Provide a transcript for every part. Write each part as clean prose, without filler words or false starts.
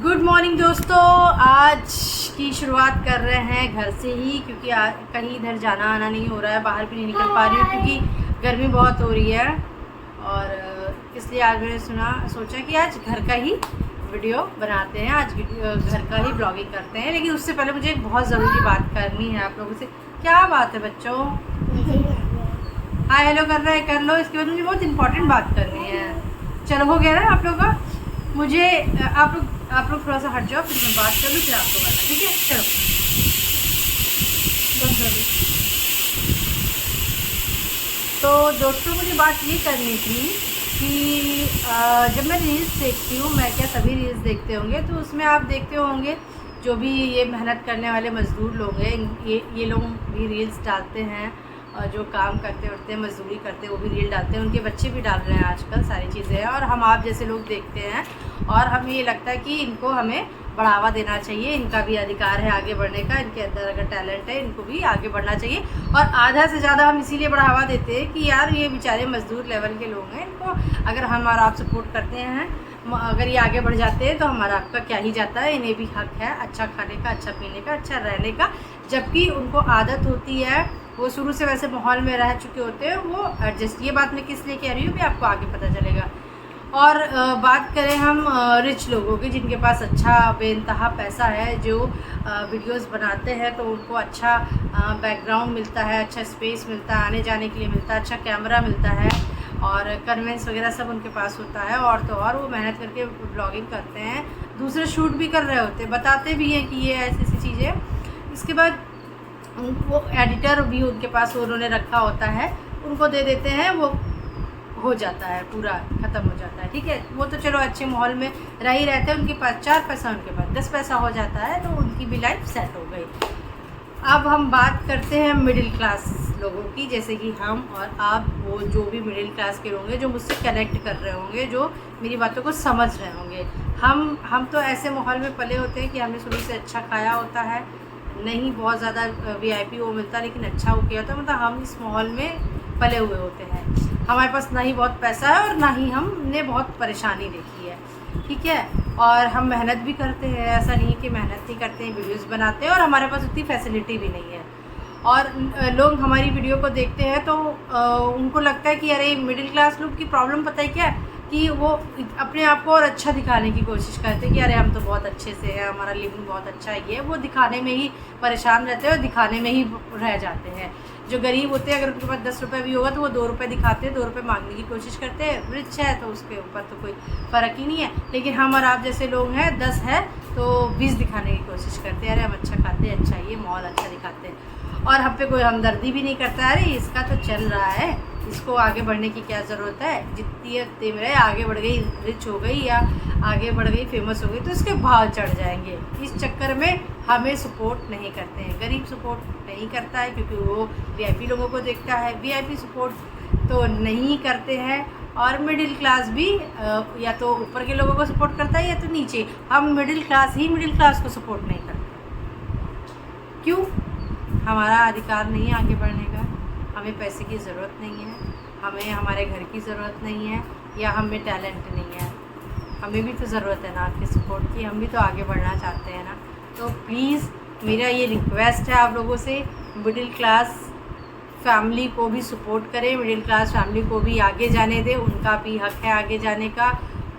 Good morning दोस्तों। आज की शुरुआत कर रहे हैं घर से ही, क्योंकि कहीं इधर जाना आना नहीं हो रहा है, बाहर भी नहीं निकल पा रही हूँ क्योंकि गर्मी बहुत हो रही है। और इसलिए आज मैंने सोचा कि आज घर का ही वीडियो बनाते हैं, आज घर का ही ब्लॉगिंग करते हैं। लेकिन उससे पहले मुझे एक बहुत ज़रूरी बात करनी है आप लोगों से। क्या बात है बच्चों? हाय हेलो कर रहे हैं, कर लो। इसके बाद मुझे बहुत इंपॉर्टेंट बात करनी है। चलो हो गया ना आप लोगों का? मुझे आप लोग थोड़ा सा हट जाओ, फिर मैं बात कर लूँ, फिर आपको करना, ठीक है? चलो बंद कर दो। तो दोस्तों मुझे बात ये करनी थी कि जब मैं रील्स देखती हूँ, मैं क्या सभी रील्स देखते होंगे, तो उसमें आप देखते होंगे जो भी ये मेहनत करने वाले मज़दूर लोग हैं, ये लोग भी रील्स डालते हैं। और जो काम करते उठते हैं, मजदूरी करते हैं, वो भी रील डालते हैं। उनके बच्चे भी डाल रहे हैं आजकल, सारी चीज़ें हैं। और हम आप जैसे लोग देखते हैं और हमें ये लगता है कि इनको हमें बढ़ावा देना चाहिए, इनका भी अधिकार है आगे बढ़ने का, इनके अंदर अगर टैलेंट है इनको भी आगे बढ़ना चाहिए। और आधा से ज़्यादा हम इसीलिए बढ़ावा देते हैं कि यार ये बेचारे मजदूर लेवल के लोग हैं, इनको अगर हम और आप सपोर्ट करते हैं, अगर ये आगे बढ़ जाते हैं तो हमारा आपका क्या ही जाता है। इन्हें भी हक है अच्छा खाने का, अच्छा पीने का, अच्छा रहने का। जबकि उनको आदत होती है, वो शुरू से वैसे माहौल में रह चुके होते हैं, वो एडजस्ट। ये बात मैं किस लिए कह रही हूँ भी आपको आगे पता चलेगा। और बात करें हम रिच लोगों की, जिनके पास अच्छा बेइंतहा पैसा है, जो वीडियोस बनाते हैं तो उनको अच्छा बैकग्राउंड मिलता है, अच्छा स्पेस मिलता है, आने जाने के लिए मिलता है, अच्छा कैमरा मिलता है और कन्वेंस वगैरह सब उनके पास होता है। और तो और वो मेहनत करके ब्लॉगिंग करते हैं, दूसरे शूट भी कर रहे होते हैं, बताते भी हैं कि ये ऐसी ऐसी चीज़ें। इसके बाद उनको एडिटर भी उनके पास उन्होंने रखा होता है, उनको दे देते हैं, वो हो जाता है, पूरा ख़त्म हो जाता है, ठीक है? वो तो चलो अच्छे माहौल में रह ही रहते हैं, उनके पास 4 पैसा, उनके पास 10 पैसा हो जाता है, तो उनकी भी लाइफ सेट हो गई। अब हम बात करते हैं मिडिल क्लास लोगों की, जैसे कि हम और आप, वो जो भी मिडिल क्लास के होंगे, जो मुझसे कनेक्ट कर रहे होंगे, जो मेरी बातों को समझ रहे होंगे। हम तो ऐसे माहौल में पले होते हैं कि हमने शुरू से अच्छा खाया होता है, नहीं बहुत ज़्यादा VIP वो मिलता, लेकिन अच्छा वो किया होता है। मतलब हम इस माहौल में पले हुए होते हैं, हमारे पास ना ही बहुत पैसा है और ना ही हमने बहुत परेशानी देखी है, ठीक है? और हम मेहनत भी करते हैं, ऐसा नहीं कि मेहनत नहीं करते हैं, वीडियोस बनाते हैं और हमारे पास उतनी फैसिलिटी भी नहीं है। और लोग हमारी वीडियो को देखते हैं तो उनको लगता है कि अरे मिडिल क्लास लोग की प्रॉब्लम पता है क्या है, कि वो अपने आप को और अच्छा दिखाने की कोशिश करते हैं कि अरे हम तो बहुत अच्छे से हैं, हमारा लिविंग बहुत अच्छा है। वो दिखाने में ही परेशान रहते हैं और दिखाने में ही रह जाते हैं। जो गरीब होते हैं, अगर उनके पास 10 रुपये भी होगा तो वो 2 रुपये दिखाते हैं, 2 रुपये मांगने की कोशिश करते हैं। रिच है तो उसके ऊपर तो कोई फ़र्क ही नहीं है। लेकिन हम और आप जैसे लोग हैं, 10 है तो 20 दिखाने की कोशिश करते हैं, अरे हम अच्छा खाते हैं, अच्छा ये मॉल अच्छा दिखाते हैं। और हम पे कोई हमदर्दी भी नहीं करता, अरे इसका तो चल रहा है, इसको आगे बढ़ने की क्या ज़रूरत है, जितनी तेज रहे, आगे बढ़ गई, रिच हो गई या आगे बढ़ गई, फेमस हो गई, तो इसके भाव चढ़ जाएंगे। इस चक्कर में हमें सपोर्ट नहीं करते हैं। गरीब सपोर्ट नहीं करता है क्योंकि वो VIP लोगों को देखता है, VIP सपोर्ट तो नहीं करते हैं। और मिडिल क्लास भी या तो ऊपर के लोगों को सपोर्ट करता है या तो नीचे। हम मिडिल क्लास ही मिडिल क्लास को सपोर्ट नहीं करते। क्यों? हमारा अधिकार नहीं है आगे बढ़ने का, हमें पैसे की ज़रूरत नहीं है, हमें हमारे घर की ज़रूरत नहीं है, या हमें टैलेंट नहीं है। हमें भी तो ज़रूरत है ना आपके सपोर्ट की, हम भी तो आगे बढ़ना चाहते हैं ना। तो प्लीज़ मेरा ये रिक्वेस्ट है आप लोगों से, मिडिल क्लास फैमिली को भी सपोर्ट करें, मिडिल क्लास फैमिली को भी आगे जाने दें। उनका भी हक है आगे जाने का,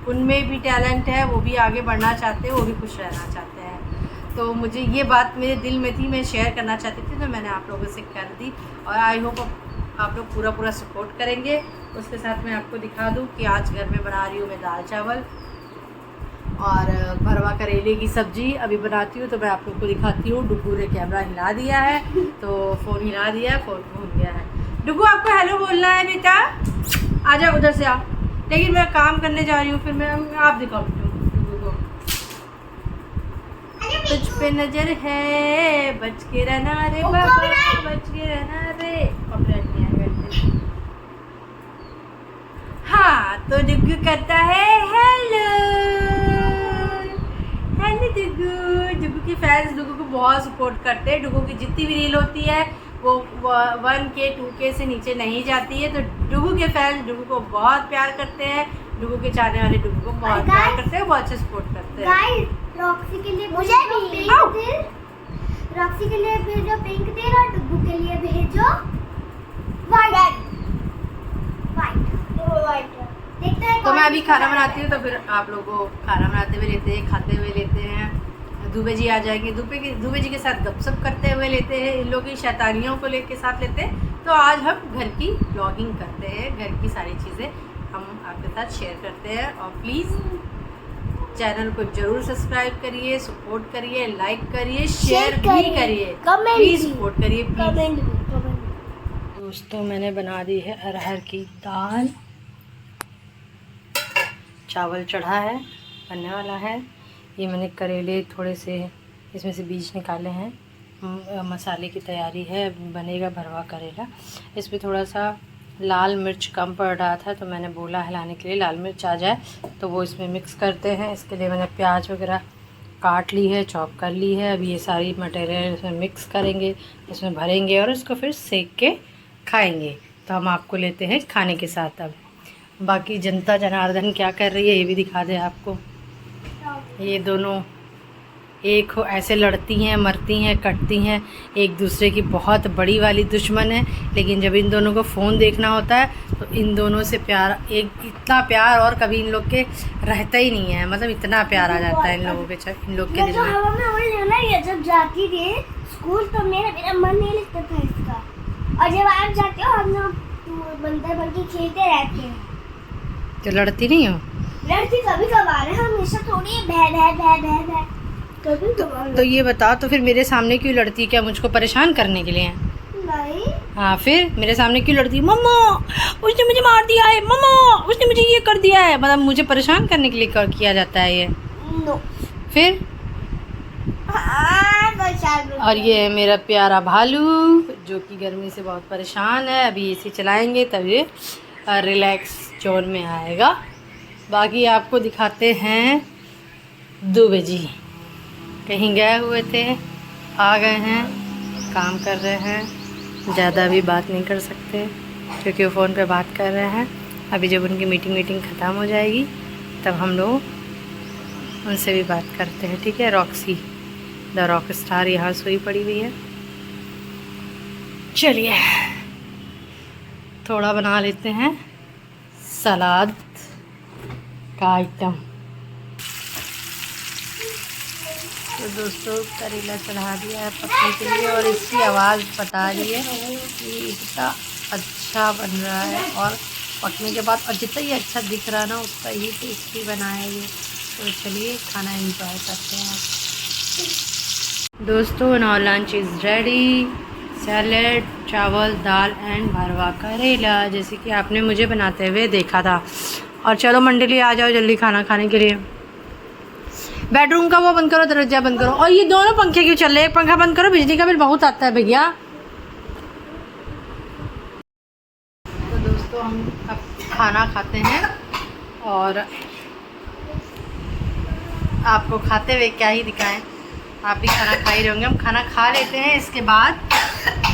उनमें भी टैलेंट है, वो भी आगे बढ़ना चाहते हैं, वो भी खुश रहना चाहते हैं। तो मुझे ये बात मेरे दिल में थी, मैं शेयर करना चाहती थी, तो मैंने आप लोगों से कर दी। और आई होप आप लोग पूरा सपोर्ट करेंगे। उसके साथ मैं आपको दिखा दूँ कि आज घर में बना रही हूँ मैं दाल चावल और भरवा करेले की सब्ज़ी अभी बनाती हूँ, तो मैं आप लोग को दिखाती हूँ। डुगू ने कैमरा हिला दिया है, तो फ़ोन हिला दिया है, फ़ोन भूल गया है। डुगू आपको हेलो बोलना है बेटा, आ जाओ उधर से आ। लेकिन मैं काम करने जा रही हूँ, फिर मैं आप दिखाओ डुगू को। तुझ पे नजर है, बच के रहना रे बाबा, बच के रहना रे। कॉपीराइट नहीं आएगा। हाँ, तो डुगू करता है हेलो हेलो डुगू। डुगू की फैंस डुगू को बहुत सपोर्ट करते हैं। डुगू की जितनी भी रील होती है वो 1K 2K से नीचे नहीं जाती है। तो डुगू के फैंस डुगू को बहुत प्यार करते हैं, डुगू के चाहने वाले डुगू को बहुत प्यार करते हैं, बहुत अच्छा सपोर्ट करते हैं। रॉक्सी के लिए मुझे भी रॉक्सी के लिए भेजो पिंक दिल और डुग्गू के लिए भेजो वाइट। देखते हैं। तो मैं अभी खाना बनाती हूँ, तो फिर आप लोगों को खाना बनाते हुए लेते हैं, खाते हुए लेते हैं। दुबे जी आ जाएंगे, दुबे जी के साथ गपशप करते हुए लेते हैं, इन लोगों की शैतानियों को लेके साथ लेते हैं। तो आज हम घर की ब्लॉगिंग करते हैं, घर की सारी चीज़ें हम आपके साथ शेयर करते हैं। और प्लीज़ चैनल को जरूर सब्सक्राइब करिए, सपोर्ट करिए, लाइक करिए, शेयर भी करिए, प्लीज़ सपोर्ट करिए, कमेंट। दोस्तों मैंने बना दी है अरहर की दाल, चावल चढ़ा है, बनने वाला है। ये मैंने करेले थोड़े से इसमें से बीज निकाले हैं, मसाले की तैयारी है, बनेगा भरवा करेला। इस पर थोड़ा सा लाल मिर्च कम पड़ रहा था, तो मैंने बोला हिलाने के लिए लाल मिर्च आ जाए तो वो इसमें मिक्स करते हैं। इसके लिए मैंने प्याज वगैरह काट ली है, चॉप कर ली है। अभी ये सारी मटेरियल इसमें मिक्स करेंगे, इसमें भरेंगे और इसको फिर सेक के खाएंगे। तो हम आपको लेते हैं खाने के साथ। अब बाकी जनता जनार्दन क्या कर रही है ये भी दिखा दे आपको। ये दोनों एक ऐसे लड़ती हैं, मरती हैं, कटती हैं, एक दूसरे की बहुत बड़ी वाली दुश्मन है। लेकिन जब इन दोनों को फ़ोन देखना होता है तो इन दोनों से प्यार, एक इतना प्यार और कभी इन लोग के रहता ही नहीं है। मतलब इतना प्यार आ जाता है इन लोगों के दिल में। हवा में उड़ ना, ये जब जाती थी स्कूल तो मेरा मन नहीं लगता था इसका। और जब आप जाते हो हम लोग बंदर बन के खेलते रहते हैं। तो लड़ती नहीं हो? लड़ती कभी कभार है, हमेशा थोड़ी भै तो ये बताओ, तो फिर मेरे सामने क्यों लड़ती? क्या मुझको परेशान करने के लिए है? नहीं। हाँ, फिर मेरे सामने क्यों लड़ती है? मम्मा उसने मुझे मार दिया है, मम्मा उसने मुझे ये कर दिया है। मतलब मुझे परेशान करने के लिए किया जाता है ये। नो। फिर और ये है मेरा प्यारा भालू जो कि गर्मी से बहुत परेशान है। अभी एसी चलाएंगे तब ये रिलैक्स जोन में आएगा। बाकी आपको दिखाते हैं दुबे जी कहीं गए हुए थे, आ गए हैं, काम कर रहे हैं। ज़्यादा भी बात नहीं कर सकते क्योंकि वो फ़ोन पे बात कर रहे हैं। अभी जब उनकी मीटिंग ख़त्म हो जाएगी तब हम लोग उनसे भी बात करते हैं, ठीक है। रॉक्सी द रॉक स्टार यहाँ सोई पड़ी हुई है। चलिए थोड़ा बना लेते हैं सलाद का आइटम। तो दोस्तों करेला चढ़ा दिया है पकने के लिए और इसकी आवाज़ बता रही है कि इतना अच्छा बन रहा है। और पकने के बाद और जितना ही अच्छा दिख रहा है ना उतना ही टेस्टी बना है ये। तो चलिए खाना एंजॉय करते हैं दोस्तों। Now lunch is ready. Salad, चावल, दाल एंड भरवा करेला, जैसे कि आपने मुझे बनाते हुए देखा था। और चलो मंडली आ जाओ जल्दी खाना खाने के लिए। बेडरूम का वो बंद करो, दरवाजा बंद करो। और ये दोनों पंखे क्यों चल रहे हैं? एक पंखा बंद करो, बिजली का बिल बहुत आता है भैया। तो दोस्तों हम अब खाना खाते हैं और आपको खाते हुए क्या ही दिखाएं, आप भी खाना खा ही रहे होंगे। हम खाना खा लेते हैं, इसके बाद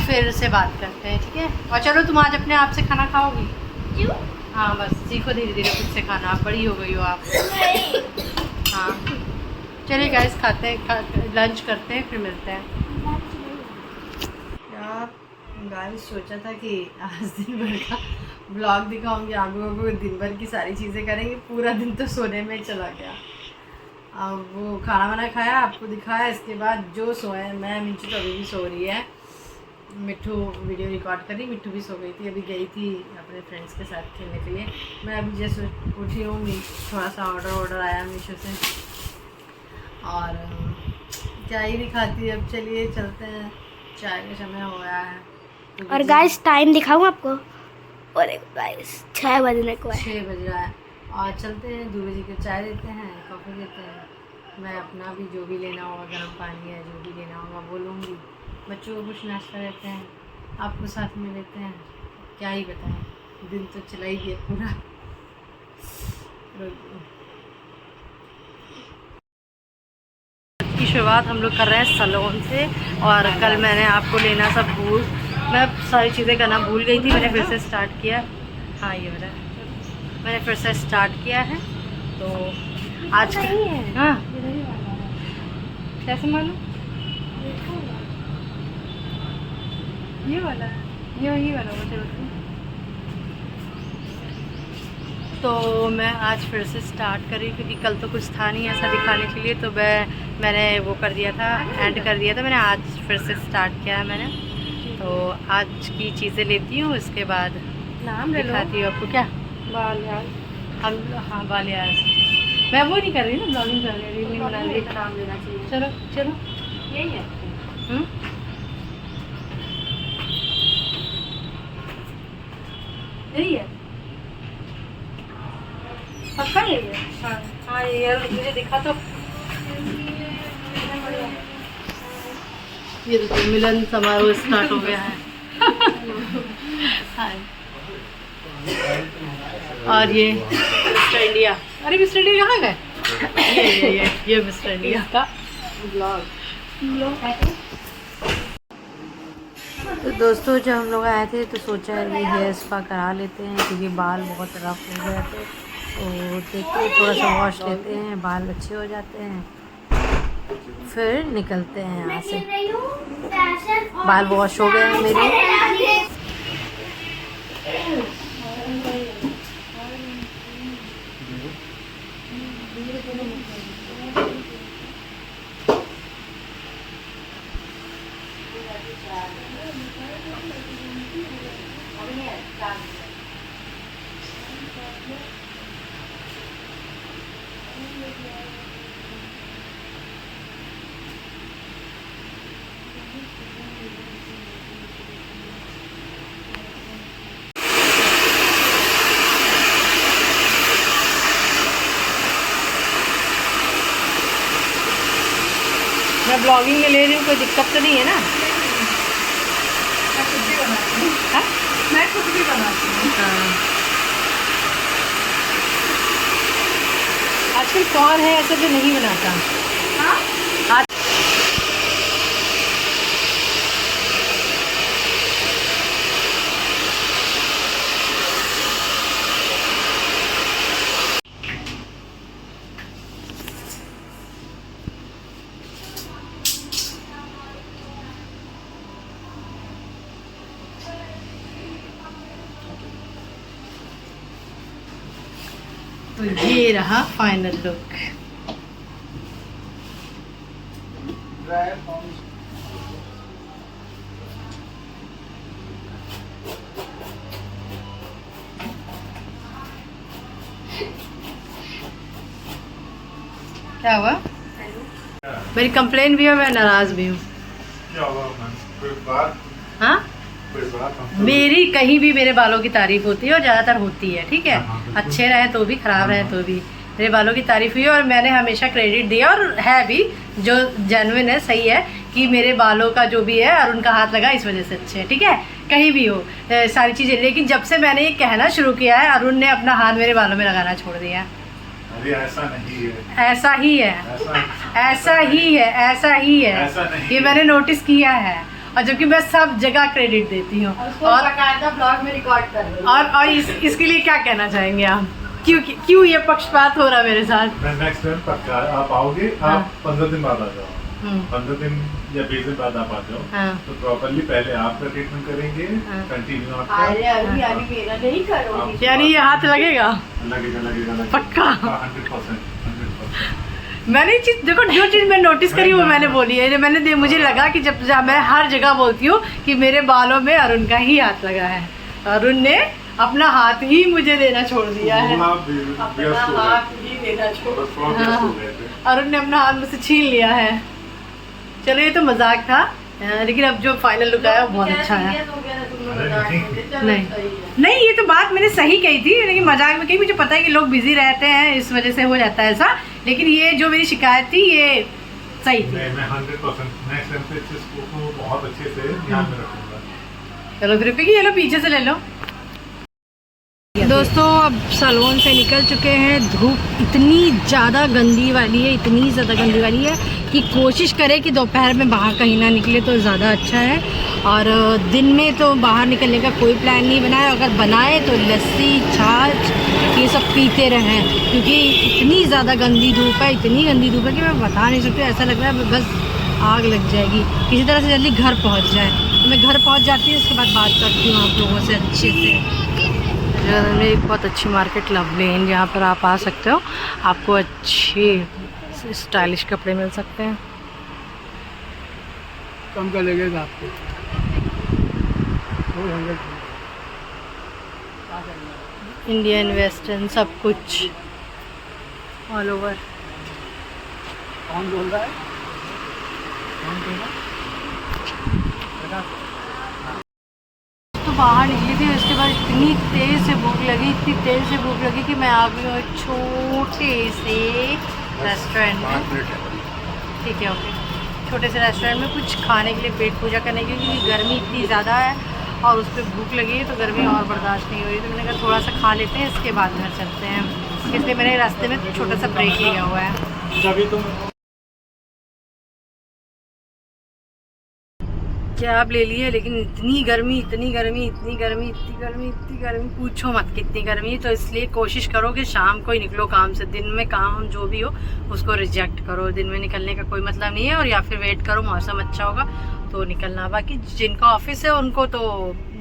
फिर से बात करते हैं, ठीक है। और चलो तुम आज अपने आप से खाना खाओगी? क्यों? हाँ बस सीखो धीरे धीरे खुद से खाना, आप बड़ी हो गई हो आप। हाँ चलिए गाइस खाते हैं, लंच करते हैं, फिर मिलते हैं। यार गाइस सोचा था कि आज दिन भर का ब्लॉग दिखाऊंगी आप लोगों को, दिन भर की सारी चीज़ें करेंगे। पूरा दिन तो सोने में चला गया। अब वो खाना वाना खाया, आपको दिखाया, इसके बाद जो सोए मैं, मिट्टू तो अभी भी सो रही है। मिट्टू वीडियो रिकॉर्ड करी, मिट्टू भी सो गई थी, अभी गई थी अपने फ्रेंड्स के साथ खेलने के लिए। मैं अभी जैसे उठी हूँ, थोड़ा सा ऑर्डर आया मीशो से और क्या ही दिखाती है। अब चलिए चलते हैं, चाय का समय हो गया है। तो और गाइस टाइम दिखाऊं आपको? और गाइस 6 बजने को है, 6 बज रहा है। और चलते हैं दूबे जी को चाय देते हैं, कॉफ़ी देते हैं। मैं अपना भी जो भी लेना होगा, गर्म पानी है, जो भी लेना होगा वो लूँगी। बच्चों को कुछ नाश्ता देते हैं, आपको साथ में लेते हैं। क्या ही बताएं, दिन तो चला ही गया पूरा। की शुरुआत हम लोग कर रहे हैं सलोन से। और कल मैंने आपको लेना सब मैं सारी चीज़ें करना भूल गई थी, मैंने फिर से स्टार्ट किया। हाँ ये वाला मैंने फिर से स्टार्ट किया है। तो आज हाँ कैसे मालूम? ये वाला है, ये वही वाला मुझे बताओ। तो मैं आज फिर से स्टार्ट करी क्योंकि कल तो कुछ था नहीं ऐसा दिखाने के लिए, तो मैंने वो कर दिया था, एंड कर दिया था मैंने। आज फिर से स्टार्ट किया है मैंने। तो आज की चीज़ें लेती हूँ, उसके बाद नाम दिखाती हूँ आपको। क्या बालियाज? हम, हाँ बालियाज। मैं वो नहीं कर रही ना, ब्लॉगिंग कर रही, रील नहीं बना रही। नाम लेना चाहिए। चलो चलो, यही है। यही है पक्का, यही है। हाँ हाँ, ये यार मुझे दिखा तो। ये देखो मिलन समारोह स्टार्ट हो गया है। हाँ। और ये मिस्टर इंडिया। अरे मिस्टर इंडिया कहाँ गए? ये मिस्टर इंडिया का ब्लॉग। तो दोस्तों जब हम लोग आए थे तो सोचा ये हेयर स्पा करा लेते हैं क्योंकि बाल बहुत रफ हो गए थे। तो देखते हैं, थोड़ा सा वॉश लेते हैं, बाल अच्छे हो जाते हैं, फिर निकलते हैं यहाँ से। बाल वॉश हो गए हैं मेरे। मैं ब्लॉगिंग में ले रही हूँ, कोई दिक्कत तो नहीं है ना? मैं खुद भी बनाती हूँ। हाँ? मैं खुद भी बनाती हूँ। हाँ। आजकल कौन है ऐसा जो नहीं बनाता? हाँ? आज तो ये रहा फाइनल लुक। क्या हुआ? मेरी कंप्लेन भी है, मैं नाराज भी हूँ। क्या हुआ? कोई बात? हाँ, कोई बात? मेरी कहीं भी मेरे बालों की तारीफ होती है और ज़्यादातर होती है, ठीक है। हाँ, बिल्कुल। अच्छे रहे तो भी, खराब रहे तो भी मेरे बालों की तारीफ हुई है और मैंने हमेशा क्रेडिट दिया, और है भी जो जेन्युइन है, सही है कि मेरे बालों का जो भी है अरुण का हाथ लगा, इस वजह से अच्छे हैं, ठीक है। कहीं भी हो सारी चीज़ें। लेकिन जब से मैंने ये कहना शुरू किया है, अरुण ने अपना हाथ मेरे बालों में लगाना छोड़ दिया। अरे ऐसा नहीं है। ऐसा ही है, ऐसा ही है, ऐसा ही है। ऐसा नहीं ये है। मैंने नोटिस किया है, और जबकि मैं सब जगह क्रेडिट देती हूँ। और बकायदा ब्लॉग में रिकॉर्ड कर रही हूँ। और इसके लिए क्या कहना चाहेंगे आप? क्यों ये पक्षपात हो रहा है मेरे साथ? मैं नेक्स्ट टाइम पक्का आप आओगे, हाँ। आप 15 दिन बाद आ जाओ। 15 दिन या 20 दिन बाद आप आ जाओ। हाँ। तो प्रॉपरली पहले आपका ट्रीटमेंट करेंगे, हाँ। कंटिन्यू अरे आपका अभी अभी मेरा नहीं करोगी। यानी ये हाथ लगेगा लगेगा पक्का? 100%। मैंने चीज देखो, जो चीज़ मैं नोटिस करी वो मैंने बोली है। मैंने मुझे लगा कि जब मैं हर जगह बोलती हूँ कि मेरे बालों में अरुण का ही हाथ लगा है, अरुण ने अपना हाथ ही मुझे देना छोड़ दिया है। अपना हाथ ही देना छोड़। हाँ। अरुण ने अपना हाथ मुझसे छीन लिया है। चलो ये तो मजाक था, लेकिन अब जो फाइनल लुक आया वो बहुत अच्छा है। नहीं, ये तो बात मैंने सही कही थी, लेकिन मजाक में कही। मुझे पता है कि लोग बिजी रहते हैं, इस वजह से हो जाता है ऐसा, लेकिन ये जो मेरी शिकायत थी ये सही थी। मैं 100% नेक्स्ट टाइम से इस चीज़ को बहुत अच्छे से ध्यान में रखूंगा। चलो फिर ये लो, पीछे से ले लो। दोस्तों अब सैलून से निकल चुके हैं। धूप इतनी ज़्यादा गंदी वाली है, इतनी ज़्यादा गंदी वाली है कि कोशिश करें कि दोपहर में बाहर कहीं ना निकले तो ज़्यादा अच्छा है। और दिन में तो बाहर निकलने का कोई प्लान नहीं बनाए, अगर बनाए तो लस्सी छाछ ये सब पीते रहें, क्योंकि इतनी ज़्यादा गंदी धूप है, इतनी गंदी धूप है कि मैं बता नहीं सकती। ऐसा लग रहा है बस आग लग जाएगी, किसी तरह से जल्दी घर पहुंच जाए। तो मैं घर पहुंच जाती हूँ, उसके बाद बात करती हूँ आप लोगों से अच्छे से। में एक बहुत अच्छी मार्केट लव लेन, जहाँ पर आप आ सकते हो, आपको अच्छे स्टाइलिश कपड़े मिल सकते हैं। कम का लगेगा आपको 400। इंडियन वेस्टर्न सब कुछ ऑल ओवर। कौन बोल रहा है? कौन बोल रहा है? तो बाहर निकली थी, उसके बाद इतनी तेज़ से भूख लगी, इतनी तेज़ से भूख लगी कि मैं आ गई हूँ एक छोटे से रेस्टोरेंट में। ठीक है, ओके। छोटे से रेस्टोरेंट में कुछ खाने के लिए, पेट पूजा करने के लिए, क्योंकि गर्मी इतनी ज़्यादा है और उस पर भूख लगी है, तो गर्मी और बर्दाश्त नहीं हो रही। तो मैंने कहा थोड़ा सा खा लेते हैं, इसके बाद घर चलते हैं। इसलिए मैंने रास्ते में छोटा सा ब्रेक लिया हुआ है। जब तुम कैब ले ली है, लेकिन इतनी गर्मी, इतनी गर्मी, इतनी गर्मी, इतनी गर्मी, इतनी गर्मी, पूछो मत कितनी गर्मी। तो इसलिए कोशिश करो कि शाम को ही निकलो काम से। दिन में काम जो भी हो उसको रिजेक्ट करो, दिन में निकलने का कोई मतलब नहीं है। और या फिर वेट करो, मौसम अच्छा होगा तो निकलना। बाकी जिनका ऑफिस है उनको तो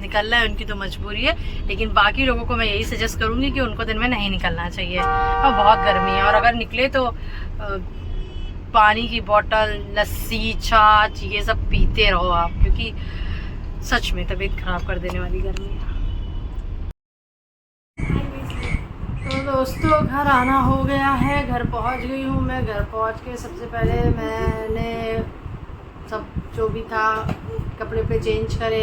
निकलना है, उनकी तो मजबूरी है, लेकिन बाकी लोगों को मैं यही सजेस्ट करूँगी कि उनको दिन में नहीं निकलना चाहिए और बहुत गर्मी है। और अगर निकले तो पानी की बोतल, लस्सी छाछ ये सब पीते रहो आप, क्योंकि सच में तबीयत खराब कर देने वाली गर्मी है। तो दोस्तों घर आना हो गया है, घर पहुंच गई हूँ मैं। घर पहुंच के सबसे पहले मैंने सब जो भी था कपड़े पे चेंज करे,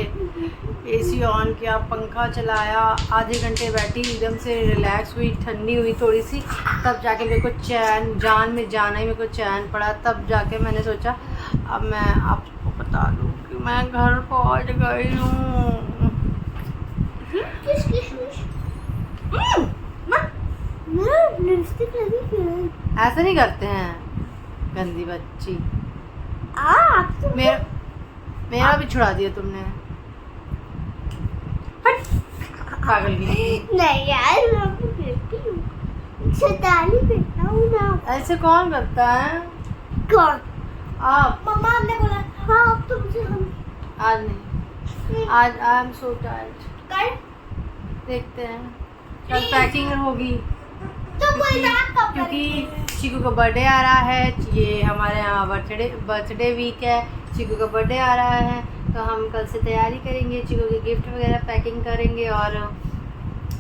एसी ऑन किया, पंखा चलाया, आधे घंटे बैठी, एकदम से रिलैक्स हुई, ठंडी हुई थोड़ी सी। तब जाके मेरे को चैन, जान में जाना ही मेरे को चैन पड़ा। तब जाके मैंने सोचा अब मैं आपको बता दूँ कि मैं घर पहुंच गई हूँ। लिपस्टिक लगी क्यों? ऐसा नहीं करते हैं, गंदी बच्ची। आप तो मेरा भी छुड़ा दिया तुमने, पागल की। नहीं यार, मैं आपको कहती हूँ, शैतानी करता हूँ ना। ऐसे कौन करता है? कौन? आप। मम्मा ने बोला हाँ, अब तो मुझे हम आज नहीं, आज आई एम सो टायर्ड। कर देखते हैं, कल पैकिंग होगी तो कोई रात कब क्योंकि चीकू का बर्थडे आ रहा है। ये हमारे यहाँ बर्थडे वीक है, चीकू का बर्थडे आ रहा है, तो हम कल से तैयारी करेंगे, चीकू के गिफ्ट वगैरह पैकिंग करेंगे। और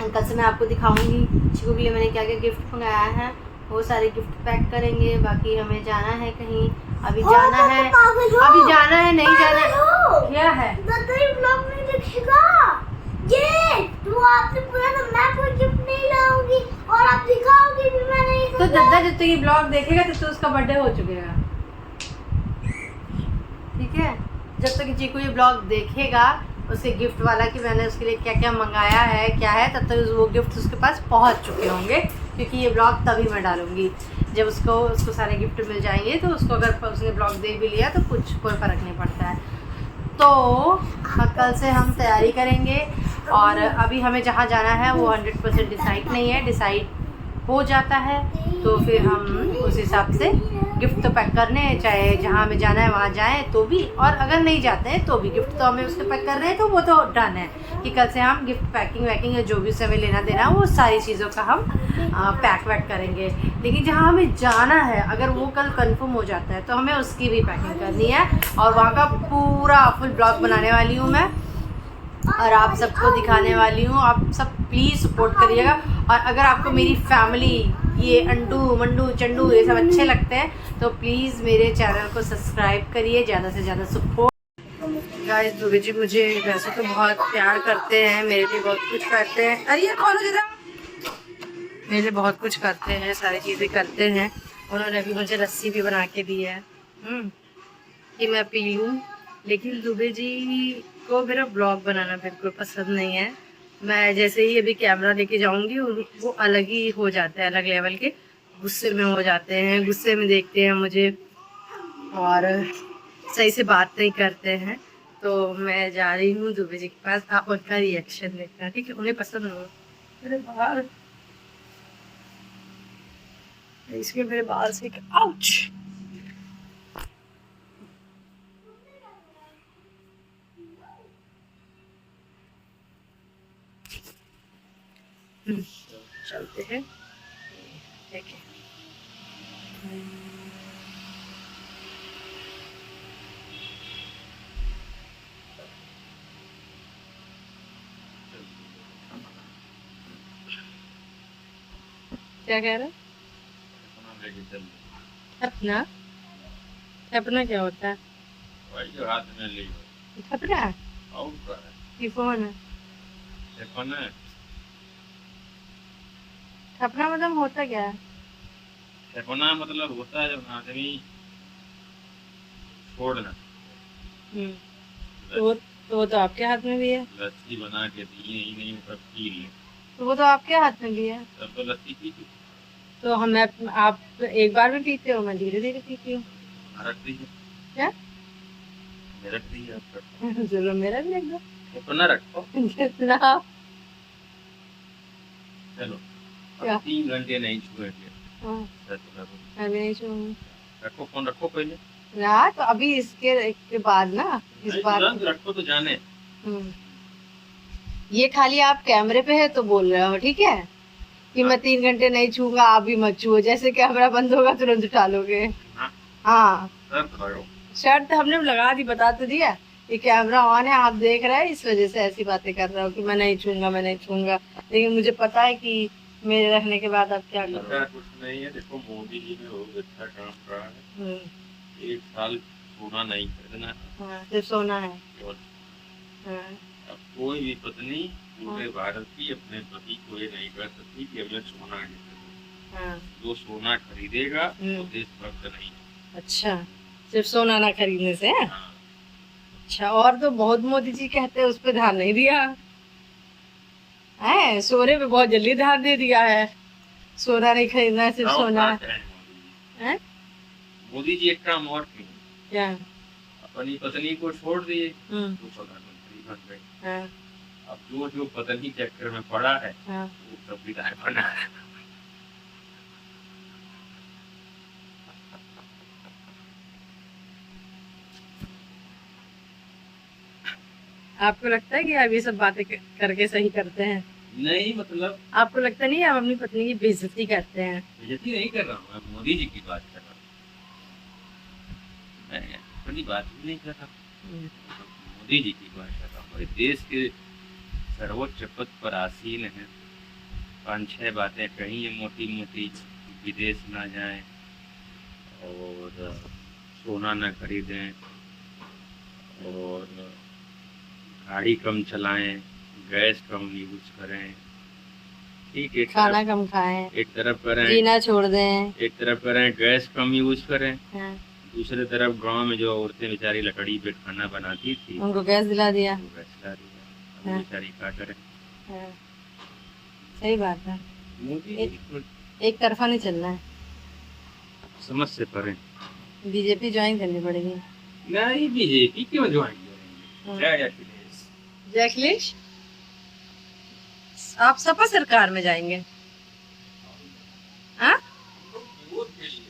कल से मैं आपको दिखाऊंगी चीकू के लिए मैंने क्या क्या गिफ्ट मंगाया है, वो सारे गिफ्ट पैक करेंगे। बाकी हमें जाना है कहीं, अभी जाना है, अभी जाना है, नहीं जाना है। क्या है? ब्लॉग में दिखेगा ये तो आपने पूरा ना, मैं कोई गिफ्ट नहीं लाऊंगी और आप दिखाओगे भी, मैं नहीं। तो दद्दा जब तक ये ब्लॉग देखेगा तो उसका बर्थडे हो चुकेगा, ठीक है? जब तक चीकू ये ब्लॉग देखेगा उसके गिफ्ट वाला कि मैंने उसके लिए क्या क्या मंगाया है क्या है, तब तक वो गिफ्ट उसके पास पहुंच चुके होंगे, क्योंकि ये ब्लॉग तभी मैं डालूंगी जब उसको सारे गिफ्ट मिल जाएंगे। तो उसको अगर उसने ब्लॉग देख भी लिया तो कोई फ़र्क नहीं पड़ता है। तो कल से हम तैयारी करेंगे और अभी हमें जहाँ जाना है वो 100% डिसाइड नहीं है, डिसाइड हो जाता है तो फिर हम उस हिसाब से गिफ्ट तो पैक करने हैं, चाहे जहाँ हमें जाना है वहाँ जाएं तो भी, और अगर नहीं जाते हैं तो भी गिफ्ट तो हमें उससे पैक कर रहे हैं, तो वो तो डन है कि कल से हम गिफ्ट पैकिंग वैकिंग जो भी उससे हमें लेना देना वो सारी चीज़ों का हम पैक वैक करेंगे। लेकिन जहाँ हमें जाना है अगर वो कल कंफर्म हो जाता है तो हमें उसकी भी पैकिंग करनी है और वहाँ का पूरा फुल ब्लॉग बनाने वाली हूँ मैं और आप सबको दिखाने वाली हूँ। आप सब प्लीज़ सपोर्ट करिएगा और अगर आपको मेरी फैमिली ये अंडू मंडू चंडू ये सब अच्छे लगते हैं तो प्लीज़ मेरे चैनल को सब्सक्राइब करिए, ज़्यादा से ज़्यादा सपोर्ट। गाइस दुबे जी मुझे वैसे तो बहुत प्यार करते हैं, मेरे लिए बहुत कुछ करते हैं, अरे ये कौन है, मेरे लिए बहुत कुछ करते हैं, सारी चीज़ें करते हैं। उन्होंने अभी मुझे लस्सी भी बना के दी है कि मैं पी लूँ, लेकिन दुबे जी को मेरा ब्लॉग बनाना बिल्कुल पसंद नहीं है। मैं जैसे ही अभी कैमरा लेके जाऊंगी वो अलग ही हो जाते हैं, अलग लेवल के गुस्से में हो जाते हैं, गुस्से में देखते हैं मुझे और सही से बात नहीं करते हैं, तो मैं जा रही हूँ दुबे जी के पास। आप उनका रिएक्शन देखना, ठीक है? उन्हें पसंद होगा। मेरे बाल, इसके मेरे बाल से आउच। चलते हैं, ठीक है। क्या कह रहे? अपना अपना क्या होता है? वही जो हाथ में ले अपना और क्या है? ये फोन है। अपना है। अपना मतलब होता क्या है? अपना मतलब होता है जब आदमी छोड़ना। तो वो तो आपके हाथ में भी है। लस्सी बना के दिए ही नहीं, सब पी लिए। तो वो तो आपके हाथ में भी है। तब तो लस्सी पी थी। तो आप एक बार में पीते हो, मैं धीरे धीरे पीती हूँ। रख दीजिए। क्या? रख दीजिए। चलो मेरा भी रख दो। अपना रखो। जितना चलो क्या? 3 घंटे नहीं छुएंगे। हाँ, रखो मैं नहीं छूऊंगी। फोन रखो पहले ना, तो अभी इसके बाद ना, इस नहीं, बार तुरंत रखो तो जाने। ये खाली आप कैमरे पे है तो बोल रहे हो, ठीक है? कि मैं 3 घंटे नहीं छूंगा, आप भी मत छुओ। जैसे कैमरा बंद होगा तुरंत उठा लोगे। हाँ, शर्त हमने लगा दी, बता तो दिया। ये कैमरा ऑन है, आप देख रहे हैं, इस वजह से ऐसी बातें कर रहा हूँ कि मैं नहीं छूंगा, मैं नहीं छूंगा। लेकिन मुझे पता है कि मेरे रखने के बाद आप क्या करोगे। कुछ नहीं है। देखो मोदी जी ने बहुत अच्छा काम करा है। 1 साल सोना नहीं खरीदना। हाँ, सिर्फ सोना है। हाँ, अब कोई भी पत्नी पूरे भारत की अपने पति को ये नहीं कर सकती कि हमें सोना खरीदना। हाँ। जो सोना खरीदेगा वो देशभक्त नहीं है। अच्छा, सिर्फ सोना ना खरीदने से है? हाँ। अच्छा, और तो बहुत मोदी जी कहते हैं, उस पर ध्यान नहीं दिया है। सोने पे बहुत जल्दी ध्यान दे दिया है। सोना नहीं खरीदना है, सिर्फ सोना है। मोदी जी एक काम और किए। क्या? अपनी पत्नी को छोड़ दिए तो प्रधानमंत्री बन गए। हाँ, अब जो पत्नी चक्कर में पड़ा है हाँ। वो सब विधायक बना है। आपको लगता है कि आप ये सब बातें करके सही करते हैं? नहीं, मतलब आपको लगता नहीं है आप अपनी पत्नी की बेइज्जती करते हैं? बेइज्जती नहीं कर रहा हूँ, मैं मोदी जी की बात कर रहा हूँ। मैं अपनी बात भी नहीं कर रहा, मोदी जी की बात कर रहा हूँ। और देश के सर्वोच्च पद पर आसीन है। 5-6 बातें कही है मोटी मोटी, विदेश ना जाएं और सोना ना खरीदें और गाड़ी कम चलाएं, गैस कम यूज करें। ठीक है, खाना कम खाएं, एक तरफ करें, जीना छोड़ दें। एक तरफ करें गैस कम यूज करें, हाँ। दूसरे तरफ गांव में जो औरतें बेचारी लकड़ी पे खाना बनाती थी उनको गैस दिला दिया। वो गैस ला दिया। हाँ। बेचारी क्या करें। हाँ, सही बात है। मोदी जी को एक तरफा नहीं चलना है। समझ से परे। बीजेपी ज्वाइन करनी पड़ेगी। नहीं, बीजेपी क्यों ज्वाइन करेंगे? जय अखिलेश। जय अखिलेश। आप सपा सरकार में जाएंगे? हाँ? विरोध के लिए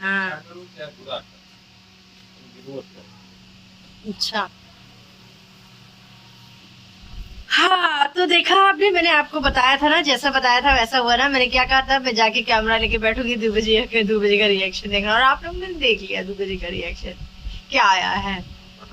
हाँ, क्या करूं, क्या बुरा करूं? विरोध करूं। अच्छा। हाँ, तो देखा आपने, मैंने आपको बताया था ना, जैसा बताया था वैसा हुआ ना। मैंने क्या कहा था, मैं जाके कैमरा लेके बैठूंगी, दुबे जी का रिएक्शन देखना। और आप लोगों ने देख लिया दुबे जी का रिएक्शन क्या आया है।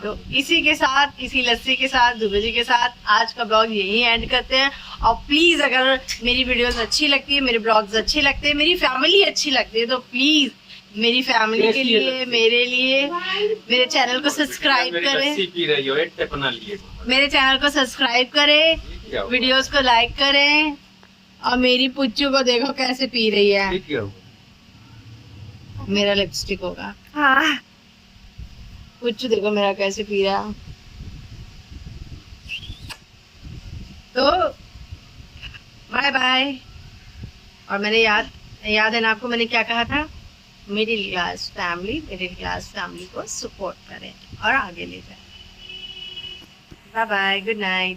तो इसी के साथ, इसी लस्सी के साथ, दुबे जी के साथ आज का ब्लॉग यही एंड करते हैं। और प्लीज अगर मेरी वीडियोस अच्छी लगती है, मेरे ब्लॉग्स अच्छे लगते हैं, मेरी फैमिली अच्छी लगती है, तो प्लीज मेरी फैमिली के लिए, मेरे लिए, मेरे चैनल को सब्सक्राइब करें। पी रही हो, एक टिपना लिए। मेरे चैनल को सब्सक्राइब करें, वीडियोस को लाइक करें। और मेरी पुच्चू को देखो कैसे पी रही है। क्या हुआ? मेरा लिपस्टिक होगा। हाँ, पुच्चू देखो मेरा कैसे पी रहा है। तो बाय बाय। और मैंने याद है ना आपको, मैंने क्या कहा था? मिडिल क्लास फैमिली को सपोर्ट करें और आगे ले जाएं। Bye bye, good night.